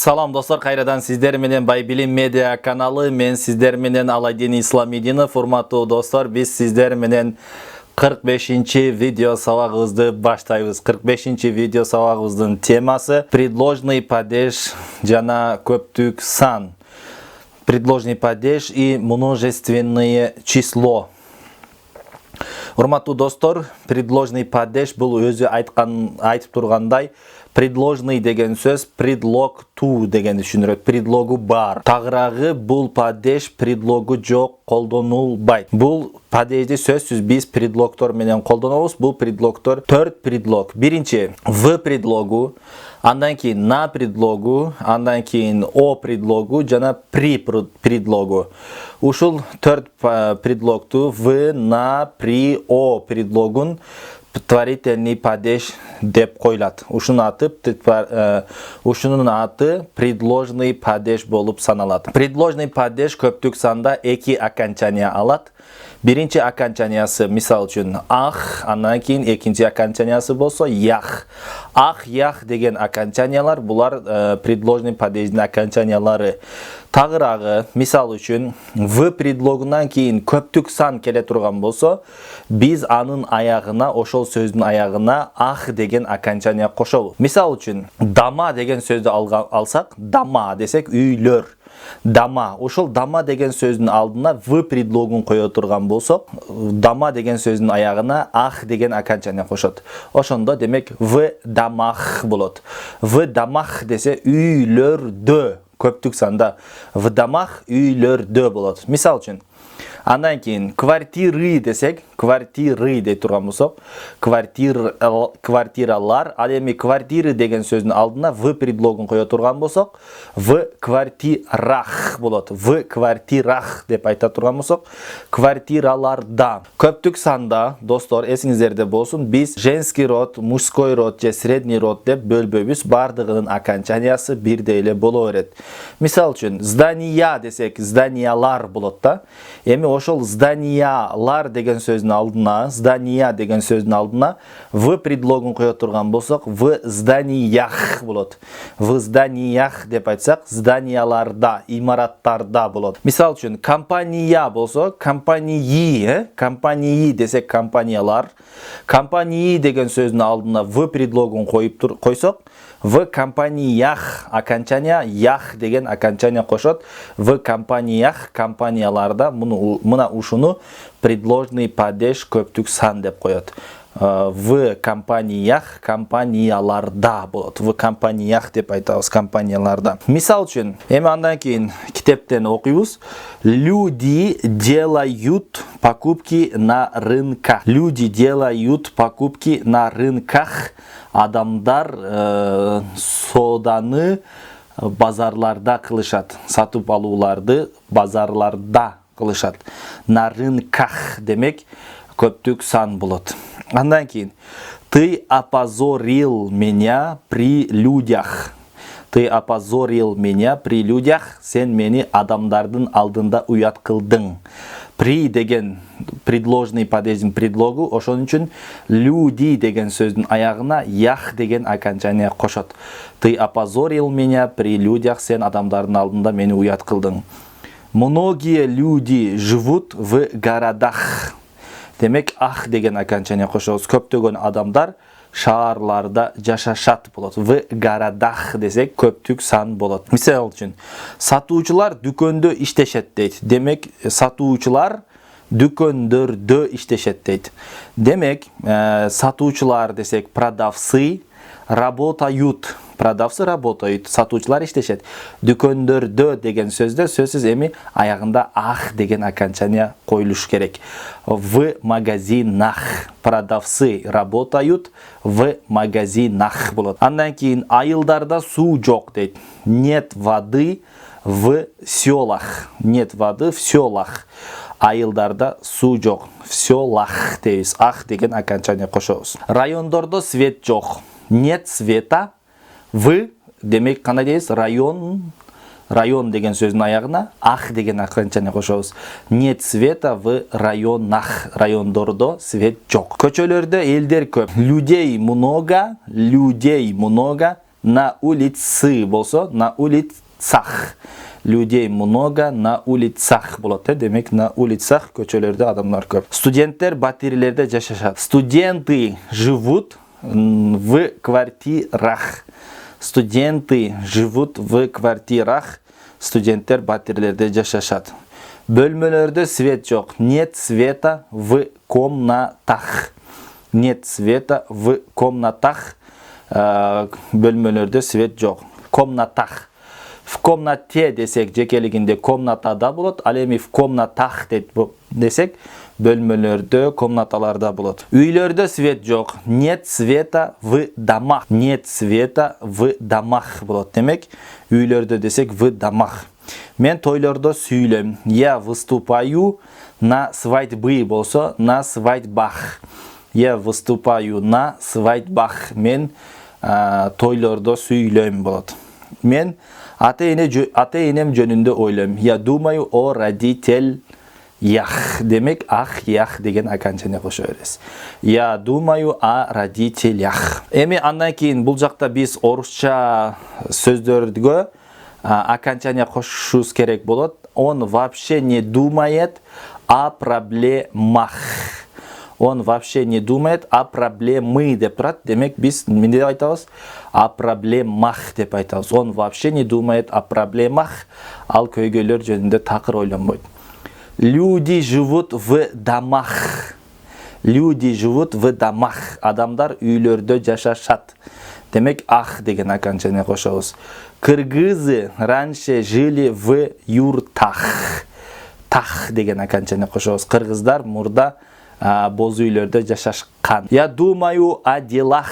Салам достор, кайрадан сиздер менен Бай Билим медиа каналы. Мен сиздер менен Аладдин Исламидинов. Урматтуу достор, биз сиздер менен 45-чи видео сабагыбызды баштайбыз. 45-чи видео сабагыбыздын темасы предложный падеж жана көптүк сан. Предложный падеж и множественное число. Урматтуу достор, предложный падеж бул өзү айтып тургандай, предложный деген сөз предлог to деген түшүндүрөт. Предлогу бар. Тагыраагы бул падеж предлогу жок, колдонулбайт. Бул падежди сөзсүз биз предлогтор менен колдонобуз. Бул предлогтор 4 предлог. Биринчи в предлогу, андан кийин на предлогу, андан кийин о предлогу жана при предлогу. Ушул 4 предлогту в, на, при, о предлогун творительный падеж деп коюлат. Ушунун аты предложный падеж болуп саналат. Предложный падеж көптүк санда 2 окончание алат. Биринчи окончаниясы мисал үчүн ах, андан кийин экинчи окончаниясы болсо ях. Ах, ях деген окончаниялар булар предложный падеждин окончаниялары. Тагыраагы мисал үчүн в предлогунан кийин көптүк сан келе турган болсо, биз анын аягына, ошол сөздүн аягына ах деген окончания кошобуз. Мисал үчүн дама деген сөздү алсак, дама десек үйлөр. Дама. Ошол дама деген сөздүн алдына в предлогун кое турган болсок, дама деген сөздүн аягына ах деген окончания кошот. Ошондо демек в дамах болот. В дамах десе үйлөрдө, көптүк санда в домах үйлөрдө болот. Мисал үчүн андан кийин квартиры десек, квартиры деп турган болсок, квартиралар, ал эми квартиры деген сөздүн алдына в предлогун кое турган болсок, в квартирах болот. В квартирах деп айта турган болсок, квартираларда. Көптүк санда достор, эсиңиздерде болсун, биз женский род, мужской род же средний род деп бөлбөйбүз. Бардыгынын окончаниясы бирдей эле боло берет. Мисал үчүн здания десек, зданиялар болот да. Эми ошол зданиялар деген сөздүн алдына, здания деген сөздүн алдына в предлогун кое турган болсок, в зданиях болот. В зданиях деп айтсак, зданияларда, имараттарда болот. Мисал үчүн компания болсо, компании десек компаниялар. Компании деген сөздүн алдына в предлогун койсок, в компаниях окончания ях деген окончания кошот. В компаниях, компанияларда, мына ушуну предложный падеж көптүк сан деп коет. В компаниях, компанияларда болот. В компаниях деп айтабыз, компанияларда. Мисал үчүн, эми андан кийин китептен окуйбуз. Люди делают покупки на рынках. Люди делают покупки на рынках. Адамдар соданы базарларда кылышат. Сатып алууларды базарларда кылышат. На рынках демек көптүк сан болот. Андан кийин ты опозорил меня при людях. Ты опозорил меня при людях. Сен мени адамдардын алдында уят кылдың. При деген предложный падеждин предлогу, ошон үчүн люди деген сөздүн аягына ях деген окончания кошот. Ты опозорил меня при людях. Сен адамдардын алдында мени уят кылдың. Многие люди живут в городах. Демек ах деген окончания кошобуз. Көптөгөн адамдар шаарларда жашашат болот. В городах десек көптүк сан болот. Мисал үчүн сатуучулар дүкөндө иштешет дейт. Демек сатуучулар дүкөндөрдө иштешет дейт. Демек сатуучулар десек продавцы работают. Продавцы работают, сатуучулар иштешет. Дүкөндөрдө деген сөздө сөзсүз эми аягында ах деген окончания коюлуш керек. В магазинах. Продавцы работают в магазинах болот. Андан кийин айылдарда суу жок дейт. Нет воды в селах. Нет воды в селах. Айылдарда суу жок. В селах дейбиз. Ах деген окончания кошобуз. Райондордо свет жок. Нет света в, демек кандай дейбиз? Район деген сөздүн аягына ах деген окончания кошобуз. Нет света в районах. Райондордо свет жок. Көчөлөрдө элдер көп. Людей много на улице болсо, на улицах. Людей много на улицах болот. Демек на улицах көчөлөрдө адамдар көп. Студенттер батирелерде жашашат. Студенты живут в квартирах. Студенты живут в квартирах. Студенттер батирелерде жашашат. Бөлмөлөрдө свет жок. Нет света в комнатах. Нет света в комнатах. Бөлмөлөрдө свет жок. Комнатах. В комнате десек жекелигинде комнатада болот. Ал эми в комнатах десек бөлмөлөрдө, комнаталарда болот. Үйлөрдө свет жок. Нет света в домах. Нет света в домах болот. Демек, үйлөрдө десек в домах. Мен тойлордо сүйлөм. Я выступаю на свадьбы болсо, на свадьбах. Я выступаю на свадьбах. Мен тойлордо сүйлөм болот. Мен ата-энем жөнүндө ойлойм. Я думаю о родителях. Демек, ях деген окончание кошо беребиз. Я думаю о родителях. Эми андан кийин бул жакта биз орусча сөздөргө окончание кошушубуз керек болот. Он вообще не думает о проблемах. Он вообще не думает о проблемы деп турат. Демек, биз эмне деп айтабыз? О проблемах деп айтабыз. Он вообще не думает о проблемах. Ал көйгөйлөр жөнүндө такыр ойлонбойт. Люди живут в домах. Люди живут в домах. Адамдар үйлөрдө жашашат. Демек, деген окончание кошобуз. Кыргызы раньше жили в юртах. Тах деген окончание кошобуз. Кыргыздар мурда боз үйлөрдө жашашкан. Я думаю о делах.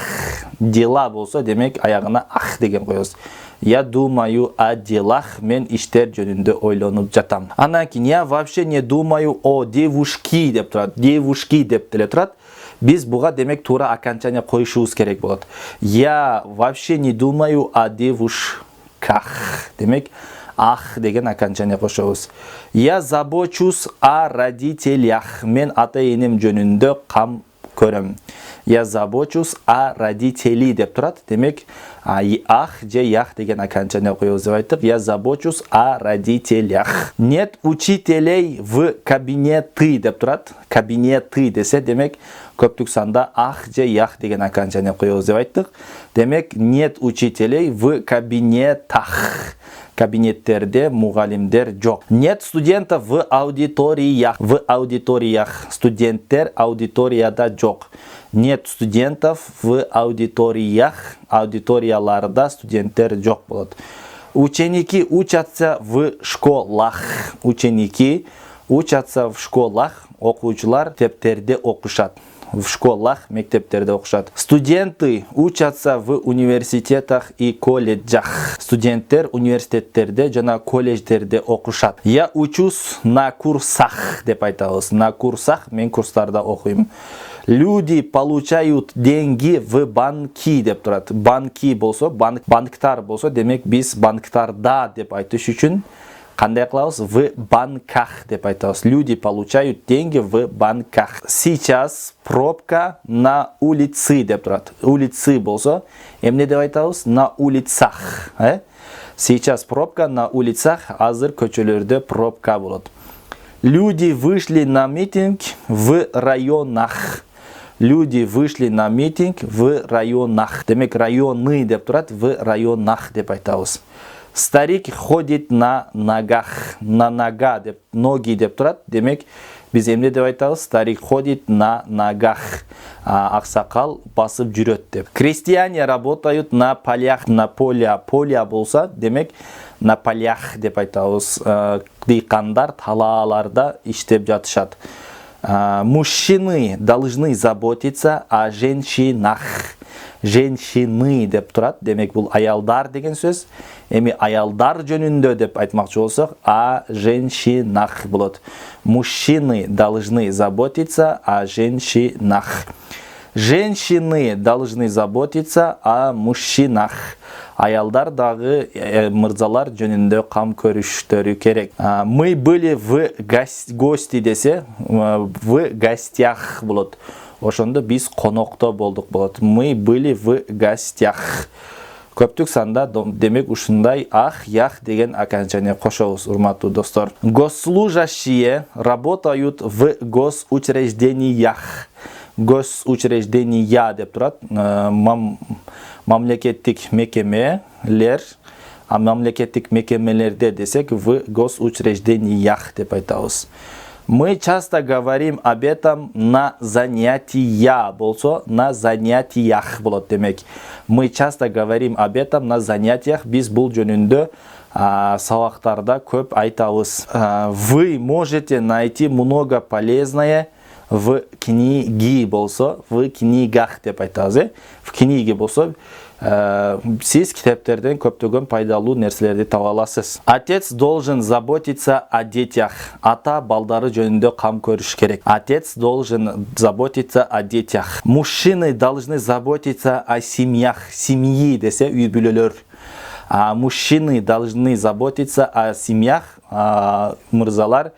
Дела болсо, демек, аягына ах деген коебуз. Я думаю о делах. Мен иштер жөнүндө ойлонуп жатам. Андан кийин я вообще не думаю о девушки деп турат. Девушки деп деле турат. Биз буга демек туура окончание коюшубуз керек болот. Я вообще не думаю о девушках. Демек, деген окончание кошобуз. Я забочусь о родителях. Мен ата-энем жөнүндө кам көрөм. Я забочусь о родителей деп турат. Демек, же ях деген окончание коебуз деп айттык. Я забочусь о родителях. Нет учителей в кабинеты деп турат. Кабинеты десе, демек, көптүк санда же ях деген окончание коебуз деп айттык. Демек, нет учителей в кабинетах. Кабинеттерде мугалимдер жок. Нет студентов в аудиториях. В аудиториях. Студенттер аудиторияда жок. Нет студентов в аудиториях. Аудиторияларда студенттер жок болот. Ученики учатся в школах. Ученики учатся в школах. Окуучулар мектептерде окушат. В школах, мектептерде окушат. Студенты учатся в университетах и колледжах. Студенттер университеттерде жана колледждерде окушат. Я учусь на курсах деп айтабыз. На курсах, мен курстарда окуйм. Люди получают деньги в банки деп турат. Банки болсо, банктар болсо, демек биз банктарда деп айтыш үчүн кандай кылабыз? В банках деп айтабыз. Люди получают деньги в банках. Сейчас пробка на улице деп турат. Улицы болсо, эмне деп айтабыз? На улицах. Сейчас пробка на улицах, азыр көчөлөрдө пробка болот. Люди вышли на митинг в районах. Люди вышли на митинг в районах. Демек, районы деп турат, в районах деп айтабыз. Старик ходит на ногах. На нога деп, ноги деп турат. Демек, биз эмне деп айтабыз? Старик ходит на ногах. Аксакал басып жүрөт деп. Крестьяне работают на полях. На поля болса, демек, на полях деп айтабыз. Дыйкандар талааларда иштеп жатышат. Мужчины должны заботиться о женщинах. Женщины деп турат. Демек, бул аялдар деген сөз. Эми аялдар жөнүндө деп айтмакчы болсок, о женщинах болот. Мужчины должны заботиться о женщинах. Женщины должны заботиться о мужчинах. Аялдар дагы мырзалар жөнүндө кам көрүштөрү керек. Мы были в гости десе, в гостях болот. Ошондо биз конокто болдук болот. Мы были в гостях. Көптүк санда демек ушундай ах, ях деген окончание кошобуз, урматтуу достор. Госслужащие работают в госучреждениях. Госучреждения деп турат. Мамлекеттик мекемелер, а мамлекеттик мекемелерде десек в госучреждениях деп айтабыз. Мы часто говорим об этом на занятия, болсо на занятиях болот демек. Мы часто говорим об этом на занятиях, биз бул жөнүндө сабактарда көп айтабыз. Вы можете найти много полезное в книге болсо, в книгах деп айтабыз. В книге болсо сиз китептерден көптөгөн пайдалуу нерселерди таба аласыз. Отец должен заботиться о детях. Ата балдары жөнүндө кам көрүш керек. Отец должен заботиться о детях. Мужчины должны заботиться о семьях. Семьи десе үй бүлөлөр. Мужчины должны заботиться о семьях. Мырзалар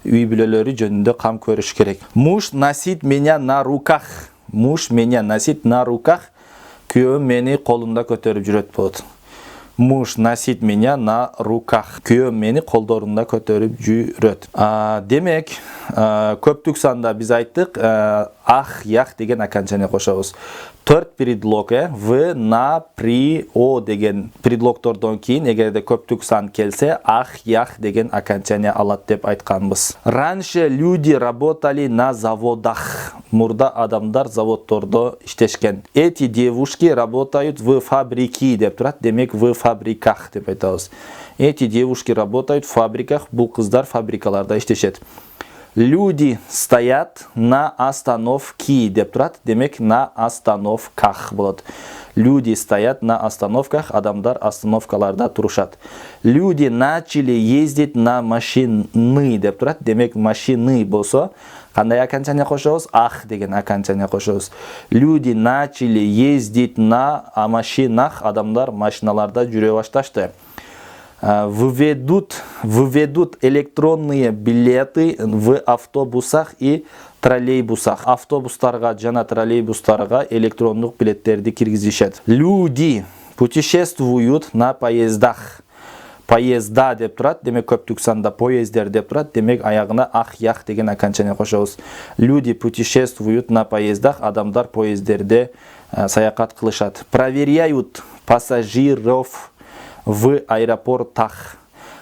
үй бүлөлөрү жөнүндө кам көрүш керек. Муж носит меня на руках. Муж меня носит на руках. Күйөөм мени колунда көтөрүп жүрөт болот. Муж носит меня на руках. Күйөөм мени колдорунда көтөрүп жүрөт. Демек, көптүк санда биз айттык, ах, ях деген окончание кошобуз. 4 предлог в, на, при, о деген предлогтордон кийин эгерде көптүк сан келсе, ах, ях деген окончание алат деп айтканбыз. Раньше люди работали на заводах. Мурда адамдар заводтордо иштешкен. Эти девушки работают в фабрики деп турат. Демек в фабриках деп айтабыз. Эти девушки работают в фабриках. Бул кыздар фабрикаларда иштешет. Люди стоят на остановке деп турат. Демек на остановках болот. Люди стоят на остановках, адамдар остановкаларда турушат. Люди начали ездить на машины деп турат. Демек машины болсо кандай окончание кошобуз? Ах деген окончание кошобуз. Люди начали ездить на машинах, адамдар машиналарда жүрө башташты. Выведут электронные билеты в автобусах и троллейбусах. Автобустарга жана троллейбустарга электрондук билеттерди киргизишет. Люди путешествуют на поездах. Поезда деп турат. Демек көптүк санда поездер деп турат. Демек аягына ах, ях деген окончание кошобуз. Люди путешествуют на поездах. Адамдар поездерде саякат кылышат. Проверяют пассажиров в аэропортах.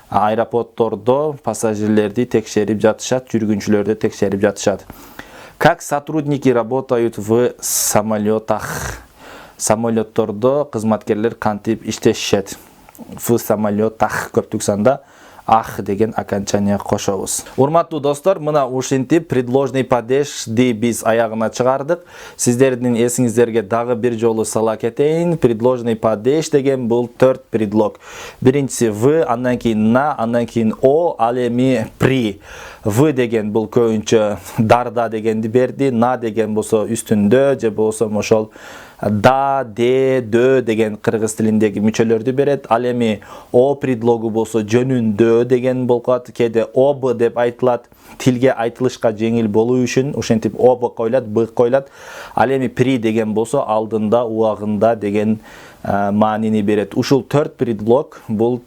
Аэропорттордо пассажирлерди текшерип жатышат, жүргүнчүлөрдү текшерип жатышат. Как сотрудники работают в самолетах? Самолеттордо кызматкерлер кантип иштешет? В самолетах көптүк санда ах деген окончание кошобуз. Урматтуу достор, мына ушинтип предложный падежди биз аягына чыгардык. Сиздердин эсиңиздерге дагы бир жолу сала кетейин. Предложный падеж деген бул 4 предлог. Биринчиси в, андан кийин на, андан кийин о, ал эми при. В деген бул көбүнчө дарда дегенди берди, на деген болсо үстүндө же болсо ошол да, де, дө деген кыргыз тилиндеги мүчөлөрдү берет. Ал эми о предлогу болсо жөнүндө деген болот. Кээде об деп айтылат. Тилге айтылышка жеңил болуу үчүн ошентип об коюлат, б коюлат. Ал эми при деген болсо алдында, убагында деген маанини берет. Ушул 4 предлог бул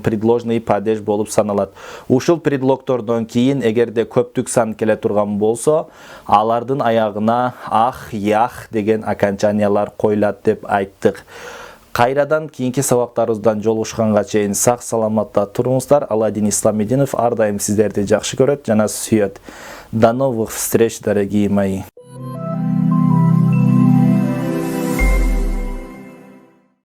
предложный падеж болуп саналат. Ушул предлогтордон кийин эгерде көптүк сан келе турган болсо, алардын аягына ах, ях деген окончаниялар коюлат деп айттык. Кайрадан кийинки сабактарыбыздан жолугушканга чейин сак саламатта туруңуздар. Аладдин Исламидинов ар дайым сиздерди жакшы көрөт жана сүйөт. До новых встреч, дорогие мои.